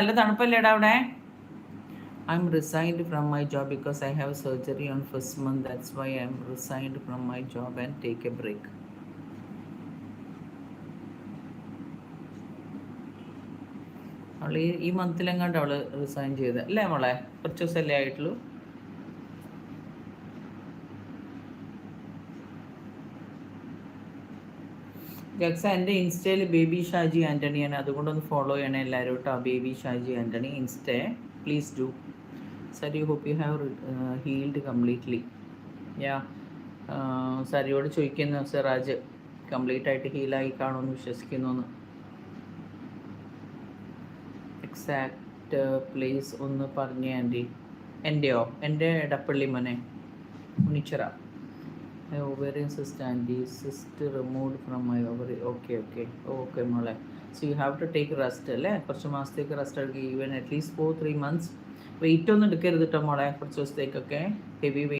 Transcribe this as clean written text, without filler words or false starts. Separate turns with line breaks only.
നല്ല തണുപ്പല്ലേടാ അവിടെ? I'm resigned from my job because I have surgery on first month. That's why I'm resigned from my job and take a break. അവൾ ഈ മന്തിലെങ്ങാണ്ട് അവൾ resign ചെയ്ത് അല്ലേ മോളെ? കുറച്ച് ദിവസമല്ലേ ആയിട്ടുള്ളൂ. ജക്സ എൻ്റെ ഇൻസ്റ്റയിൽ ബേബി ഷാജി ആൻ്റണിയാണ്, അതുകൊണ്ടൊന്ന് ഫോളോ ചെയ്യണേ എല്ലാവരും കേട്ടോ. ബേബി ഷാജി ആൻ്റണി ഇൻസ്റ്റേ, please do. Sari, hope you have healed completely. Yeah, സരിയോട് ചോദിക്കുന്നു സിറാജ് കംപ്ലീറ്റ് ആയിട്ട് ഹീലായി കാണുമെന്ന് വിശ്വസിക്കുന്നു. എക്സാക്റ്റ് പ്ലേസ് ഒന്ന് പറഞ്ഞേ ആൻറ്റി. എൻ്റെയോ? എൻ്റെ എടപ്പള്ളി മോനെ, Unichira. ovarian cyst aunty, cyst removed from my ovary. Okay okay okay മോളെ. So you have to take rest അല്ലേ? കുറച്ച് മാസത്തേക്ക് റെസ്റ്റ് എടുക്കുക. ഈവൻ അറ്റ്ലീസ്റ്റ് 4-3 months വെയിറ്റ് ഒന്നും എടുക്കരുത് കേട്ടോ മോളെ, കുറച്ച് ദിവസത്തേക്കൊക്കെ ഹെവി വെയിറ്റ്